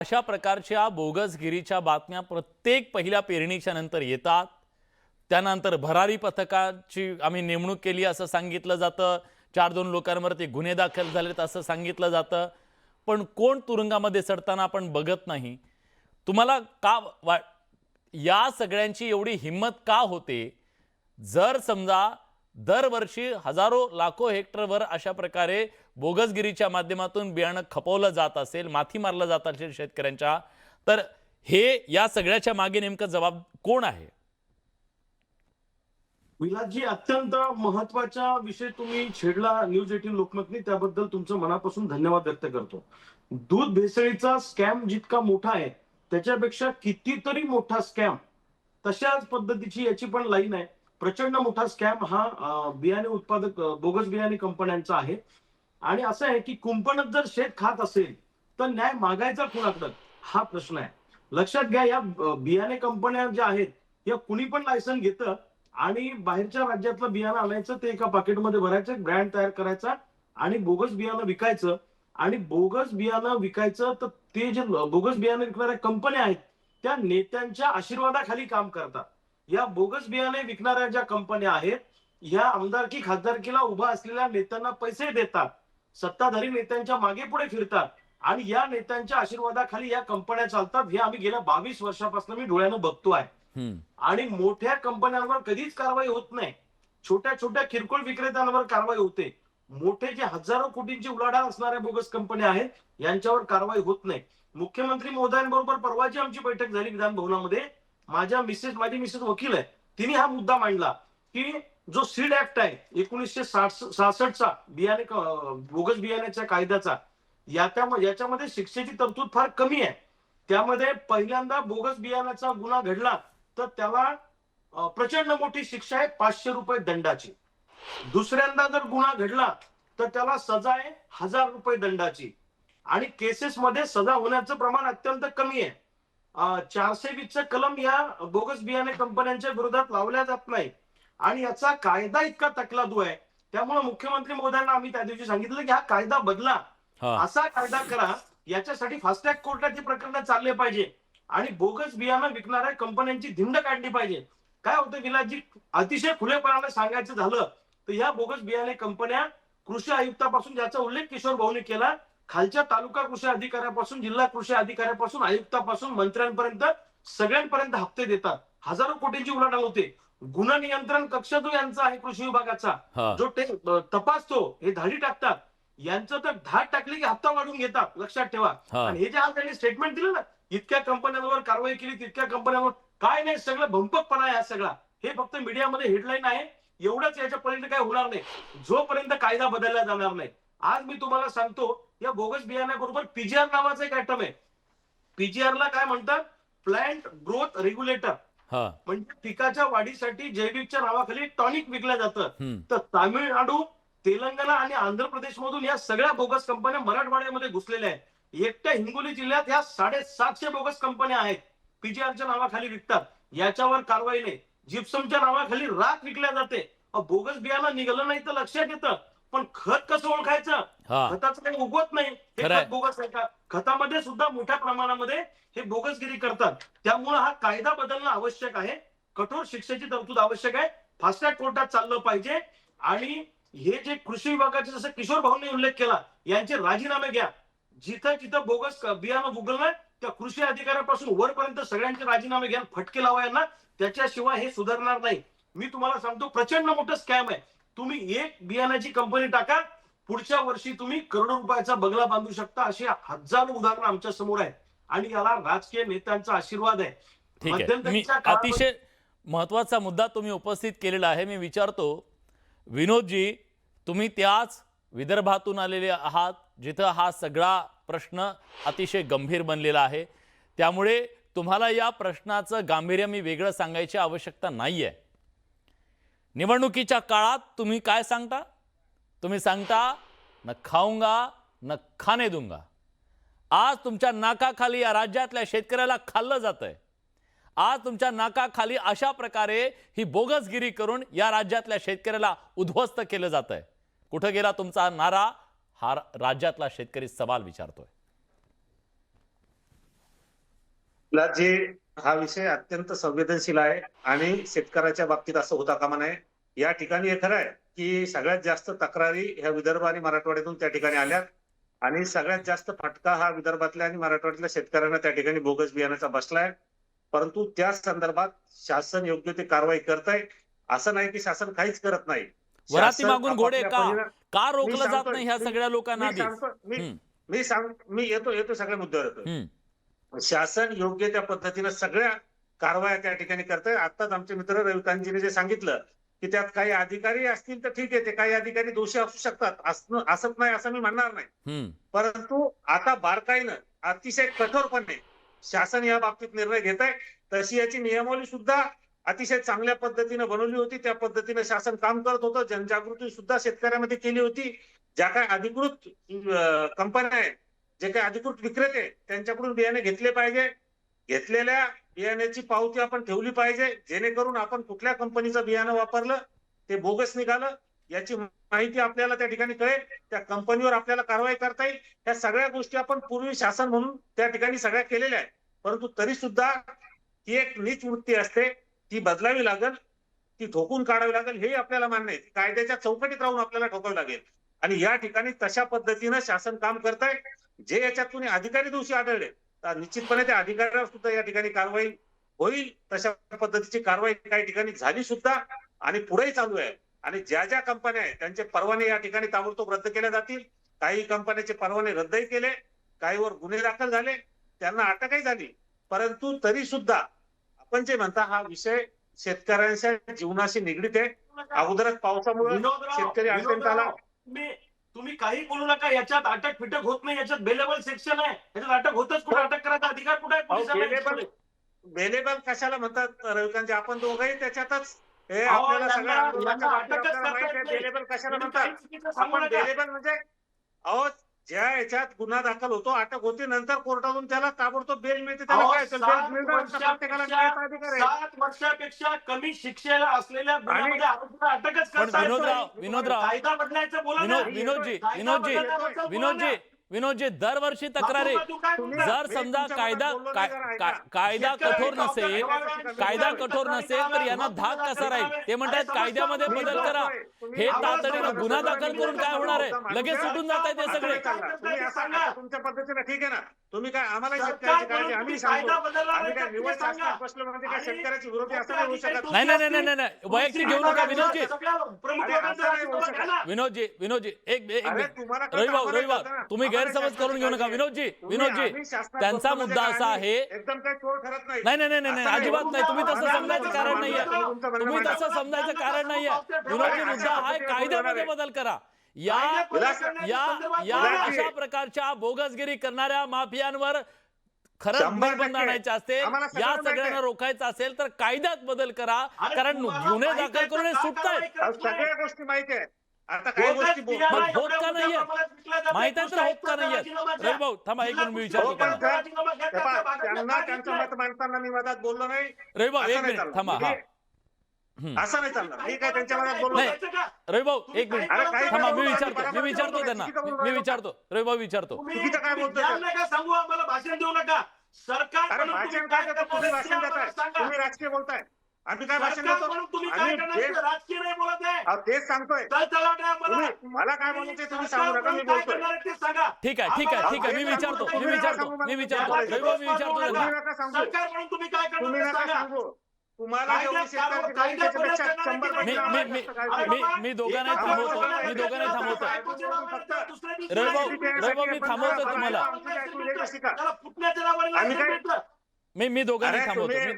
अशा प्रकारच्या बोगसगिरीच्या बातम्या प्रत्येक पहिल्या पेरणीच्या नंतर येतात। त्यानंतर भरारी पथकाची आम्ही नेमणूक केली असं सांगितलं जातं। 4-2 लोकांवरती गुन्हे दाखल झालेत असं सांगितलं जातं, पण कोण तुरुंगामध्ये सडताना आपण बघत नाही। तुम्हाला या सगळ्यांची एवढी हिम्मत का होते? जर समजा दरवर्षी हजारो लाखो हेक्टरवर अशा प्रकारे बोगसगिरीच्या माध्यमातून बियाणं खपवलं जात असेल, माथी मारलं जात असेल शेतकऱ्यांच्या, तर हे या सगळ्याच्या मागे नेमकं जबाब कोण आहे? विलासजी, अत्यंत महत्वाचा विषय तुम्ही छेडला न्यूज 18 लोकमतनी, त्याबद्दल तुमचं मनापासून धन्यवाद व्यक्त करतो। दूध भेसळीचा स्कॅम जितका मोठा आहे त्याच्यापेक्षा कितीतरी मोठा स्कॅम तशाच पद्धतीची याची पण लाईन आहे। प्रचंड मोठा स्कॅम हा बियाणे उत्पादक बोगस बियाणे कंपन्यांचा आहे। आणि असं आहे की कुंपणच जर शेत खात असेल तर न्याय मागायचा कुणाकडे, हा प्रश्न आहे। लक्षात घ्या, या बियाणे कंपन्या ज्या आहेत या कुणी पण लायसन घेतं आणि बाहेरच्या राज्यातलं बियाणं आणायचं, ते एका पाकिटमध्ये भरायचं, ब्रँड तयार करायचा आणि बोगस बियाणं विकायचं। आणि बोगस बियाणं विकायचं तर ते जे बोगस बियाणं विकणाऱ्या कंपन्या आहेत त्या नेत्यांच्या आशीर्वादाखाली काम करतात। या बोगस बियाणे विकणाऱ्या ज्या कंपन्या आहेत या आमदारकी खासदारकीला उभा असलेल्या नेत्यांना पैसे देतात, सत्ताधारी नेत्यांच्या मागे पुढे फिरतात आणि या नेत्यांच्या आशीर्वादाखाली या कंपन्या चालतात। हे आम्ही गेल्या 22 वर्षापासून मी डोळ्यानं बघतो आहे। आणि मोठ्या कंपन्यांवर कधीच कारवाई होत नाही, छोट्या छोट्या किरकोळ विक्रेत्यांवर कारवाई होते। मोठे जे हजारो कोटींची उलाढाल असणाऱ्या बोगस कंपन्या आहेत यांच्यावर कारवाई होत नाही। मुख्यमंत्री महोदयांबरोबर परवाची आमची बैठक झाली विधान भवनामध्ये। माझी मिसेस वकील आहे, तिने हा मुद्दा मांडला की जो सीड ऍक्ट आहे 1966चा बियाणे बोगस बियाण्याच्या कायद्याचा, याच्यामध्ये शिक्षेची तरतूद फार कमी आहे। त्यामध्ये पहिल्यांदा बोगस बियाण्याचा गुन्हा घडला तर त्याला प्रचंड मोठी शिक्षा आहे, 500 रुपये दंडाची। दुसऱ्यांदा जर गुन्हा घडला तर त्याला सजा आहे 1000 रुपये दंडाची। आणि केसेस मध्ये सजा होण्याचं प्रमाण अत्यंत कमी आहे। 420चं कलम या बोगस बियाणे कंपन्यांच्या विरोधात लावल्या जात नाही आणि याचा कायदा इतका तकलादू आहे। त्यामुळे मुख्यमंत्री महोदयांना आम्ही त्या दिवशी सांगितलं की हा कायदा बदला, हां. असा कायदा करा, याच्यासाठी फास्ट ट्रॅक कोर्टात ही प्रकरण चालले पाहिजे आणि बोगस बियाणं विकणाऱ्या कंपन्यांची धिंड काढली पाहिजे। काय होतं विलासजी, अतिशय खुलेपणाने सांगायचं झालं तर या बोगस बियाणे कंपन्या कृषी आयुक्तापासून, ज्याचा उल्लेख किशोर भाऊने केला, खालच्या तालुका कृषी अधिकाऱ्यापासून, जिल्हा कृषी अधिकाऱ्यापासून, आयुक्तापासून मंत्र्यांपर्यंत सगळ्यांपर्यंत हप्ते देतात। हजारो कोटींची उलाढाल होते। गुन्हा नियंत्रण कक्ष जो यांचा आहे कृषी विभागाचा, हां. जो तपासतो, हे धाडी टाकतात, यांचं तर धाड टाकली की हप्ता वाढून घेतात, लक्षात ठेवा। हां. आणि हे जे आज त्यांनी स्टेटमेंट दिलं ना, इतक्या कंपन्यांवर कारवाई केली, तितक्या कंपन्यांवर, काय नाही, सगळं भंपकपणा आहे हा सगळा। हे फक्त मीडियामध्ये हेडलाईन आहे, एवढंच, याच्या पर्यंत काय होणार नाही जोपर्यंत कायदा बदलला जाणार नाही। आज मी तुम्हाला सांगतो, या बोगस बियाण्याबरोबर पीजीआर नावाचा एक आयटम आहे। पीजीआरला काय म्हणतात? Plant growth regulator. हां. म्हणजे पिकाच्या वाढीसाठी जैविकच्या नावाखाली टॉनिक विकलं जातं। हं. तर तामिळनाडू, तेलंगणा आणि आंध्र प्रदेश मधून या सगळ्या बोगस कंपन्या मराठवाड्यामध्ये घुसलेल्या आहेत। एकट्या हिंगोली जिल्ह्यात ह्या 750 बोगस कंपन्या आहेत, पीजीआरच्या नावाखाली विकतात। याच्यावर कारवाई नाही। जिप्समच्या नावाखाली राख विकल्या जाते। बोगस बियाणं निघालं नाही तर लक्षात येतं, पण खत कसं ओळखायचं? हां. खताचं काही उगवत नाही, हे खरंय. खत बोगस आहे का? खतामध्ये सुद्धा मोठ्या प्रमाणामध्ये हे बोगसगिरी करतात। त्यामुळे हा कायदा बदलणं आवश्यक आहे, कठोर शिक्षेची तरतूद आवश्यक आहे, फास्ट ट्रॅक कोर्टात चाललं पाहिजे। आणि हे जे कृषी विभागाचे, जसं किशोर भाऊंनी उल्लेख केला, यांचे राजीनामे घ्या। जिथं जिथं बोगस बियाणं उगवलं त्या कृषी अधिकाऱ्यापासून वरपर्यंत सगळ्यांचे राजीनामे घ्या, फटके लावा यांना, त्याच्याशिवाय हे सुधारणार नाही। मी तुम्हाला सांगतो, प्रचंड मोठं स्कॅम आहे। तुम्ही एक बियाण्याची कंपनी टाका, पुढच्या वर्षी तुम्ही करोडो रुपयाचा बंगला बांधू शकता। अशी हजारो उदाहरणं आमच्या समोर आहेत आणि याला राजकीय नेत्यांचा आशीर्वाद आहे। ठीक आहे. मी मध्यंतरीच्या काळामध्ये अतिशय महत्त्वाचा मुद्दा तुम्ही उपस्थित केलेला आहे। मी विचारतो, विनोदजी, तुम्ही त्याच विदर्भातून आलेले आहात जिथं हा सगळा प्रश्न अतिशय गंभीर बनलेला आहे, त्यामुळे तुम्हाला या प्रश्नाचं गांभीर्य मी वेगळं सांगायची आवश्यकता नाही आहे। निवडणुकीच्या काळात तुम्ही काय सांगता? तुम्ही सांगता, न खाऊंगा न खाने दूंगा। आज तुमच्या नाकाखाली या राज्यातल्या शेतकऱ्याला खाल्लं जातंय। आज तुमच्या नाकाखाली अशा प्रकारे ही बोगसगिरी करून या राज्यातल्या शेतकऱ्याला उद्ध्वस्त केलं जातंय। कुठं गेला तुमचा नारा? हा राज्यातला शेतकरी सवाल विचारतोय। आपला जे हा विषय अत्यंत संवेदनशील आहे आणि शेतकऱ्याच्या बाबतीत असं होता कामा नये. या ठिकाणी हे खरं आहे की सगळ्यात जास्त तक्रारी ह्या विदर्भ आणि मराठवाड्यातून त्या ठिकाणी आल्या आणि सगळ्यात जास्त फटका हा विदर्भातल्या आणि मराठवाड्यातल्या शेतकऱ्यांना त्या ठिकाणी बोगस बियाण्याचा बसलाय. परंतु त्या संदर्भात शासन योग्य ते कारवाई करत आहे. असं नाही की शासन काहीच करत नाही. वराती शासन मागून घोडे आपापल्या का परीने- का मी रोखलं जात सांगतोय, नाही ह्या सगळ्या लोकांना मी आधीच? सांगतो हम्म, मी येतो सगळ्या मुद्द्यावर येतो. हम्म. शासन योग्य त्या पद्धतीनं सगळ्या कारवाया त्या ठिकाणी करतंय. आताच आमचे मित्र रविकांतजीने जे सांगितलं की त्यात काही अधिकारी असतील तर ठीक आहे, ते काही अधिकारी दोषी असू शकतात, असत नाही असं मी म्हणणार नाही. हम्म. परंतु आता बारकाईनं अतिशय कठोरपणे शासन या बाबतीत निर्णय घेत आहे. तशी याची नियमावली सुद्धा अतिशय चांगल्या पद्धतीने बनवली होती. त्या पद्धतीने शासन काम करत होतं. जनजागृती सुद्धा शेतकऱ्यामध्ये केली होती. ज्या काही अधिकृत कंपन्या आहेत, जे काही अधिकृत विक्रेते त्यांच्याकडून बियाणे घेतले पाहिजे. घेतलेल्या बियाण्याची पावती आपण ठेवली पाहिजे, जेणेकरून आपण कुठल्या कंपनीचं बियाणं वापरलं ते बोगस निघालं याची माहिती आपल्याला त्या ठिकाणी कळेल. त्या कंपनीवर आपल्याला कारवाई करता येईल. ह्या सगळ्या गोष्टी आपण पूर्वी शासन म्हणून त्या ठिकाणी सगळ्या केलेल्या आहेत. परंतु तरी सुद्धा ही एक नीच वृत्ती असते, ती बदलावी लागेल, ती ठोकून काढावी लागेल. हे आपल्याला मान्य आहे. कायद्याच्या चौकटीत राहून आपल्याला ठोकावी लागेल. आणि या ठिकाणी तशा पद्धतीनं शासन काम करत आहे. जे याच्यात कोणी अधिकारी दोषी आढळले तर निश्चितपणे त्या अधिकाऱ्यावर सुद्धा या ठिकाणी कारवाई होईल. तशा पद्धतीची कारवाई काही ठिकाणी झाली सुद्धा आणि पुढेही चालू आहे. आणि ज्या ज्या कंपन्या आहेत त्यांचे परवाने या ठिकाणी ताबडतोब रद्द केले जातील. काही कंपन्यांचे परवाने रद्दही केले, काहीवर गुन्हे दाखल झाले, त्यांना अटकही झाली. परंतु तरी सुद्धा आपण जे म्हणता हा विषय शेतकऱ्यांच्या जीवनाशी निगडीत आहे. अगोदरच पावसामुळे शेतकरी अडचणीत आला. तुम्ही काही बोलू नका. याच्यात अटक फिटक होत नाही. याच्यात बेलेबल सेक्शन आहे. याच्यात अटक होतच कुठे? अटक करायचा अधिकार कुठे आहे पोलिसांना? बेलेबल कशाला म्हणतात रविकांत? आपण दोघंही त्याच्यातच हे अहो, आपल्याला सगळ्या यांना आंदोलनाच्या बाबतीत अटकच आपल्याला माहिती करता आहे. येत नाही. बेलेबल कशाला तुम्ही म्हणतात? काही चुकीचं सांगू आपण नका. बेलेबल म्हणजे अहो ज्या याच्यात गुन्हा दाखल होतो, अटक होते, नंतर कोर्टातून त्याला ताबडतोब बेल मिळते. त्याला अहो, काय असेल? बेल मिळणार प्रत्येकाला मिळायचा अधिकार आहे. 7 वर्षापेक्षा कमी शिक्षेला असलेल्या गुन्ह्यामध्ये आरोपीला अटकच पण करता येत विनोदराव नाही. विनोदराव कायदा बदलायचं बोला ना. विनोदजी दरवर्षी तक्रारी जर समजा कायदा कठोर नसेल तर यांना धाक कसा राहील? ते म्हणतात कायद्यामध्ये बदल करा. हे तातडीनं गुन्हा दाखल करून काय होणार आहे? लगेच सुटून जात आहे ते सगळे. तुमच्या पद्धतीने ठीक आहे ना. तुम्ही काय आम्हाला शेतकऱ्याची काळजी आम्ही सांगतो. आम्ही काय निवड शासनात बसलो म्हणजे काय शेतकऱ्याची विरोधी असं नाही होऊ शकत. नाही वैयक्तिक घेऊ नका विनोदजी. विनोदजी विनोदजी एक रविभाऊ तुम्ही गैरसमज करून घेऊ नका. विनोदजी त्यांचा मुद्दा असा आहे. एकदम काही चोर ठरत नाही. नाही अजिबात नाही. तुम्ही तसं समजायचं कारण नाहीये. तुम्ही तसं समजायचं कारण नाहीये. विनोदजी मुद्दा हा कायद्यामध्ये बदल करा. या अशा प्रकारच्या बोगसगिरी करणाऱ्या माफियांवर खरंच निर्बंध आणायचे असते, या सगळ्यांना रोखायचं असेल तर कायद्यात बदल करा. कारण गुन्हे दाखल करून हे सुटतायत. सगळ्या गोष्टी माहिती आहे. आता काही गोष्टी होत का नाहीये? माहित आहे तर होत का नाहीये? रविभाऊ थांबा एक मिनिट मी विचारतो त्यांना. त्यांना त्यांचं मत मांडताना मी मधात बोललो नाही. रविभाऊ एक मिनिट थांबा. हा असं नाही चालणार. मी काय त्यांच्या मनात बोललो नाही. रविभाऊ एक मिनिट थांबा. मी विचारतो त्यांना. मी विचारतो रविभाऊ विचारतो. चुकीचं काय बोलतोय? सांगू आम्हाला भाषण देऊ नका. सरकार अरे भाषण काय देता? तुम्ही भाषण देताय. तुम्ही राजकीय बोलताय. आम्ही काय भाषण देतो? राजकीय नाही बोलत आहे. तेच सांगतोय. मला काय बोलायचंय तुम्ही सांगू नका. मी बोलतोय. ठीक आहे मी विचारतो रविभाऊ मी विचारतो त्यांना. सरकार म्हणून तुम्ही काय तुम्ही करणार नका सांगू. तुम्हाला जेवढी शेतकऱ्याची काळजी त्याच्यापेक्षा 100% मी दोघांनाही थांबवतो. रविभाऊ मी थांबवतो तुम्हाला. मी दोघांनाही थांबवतो.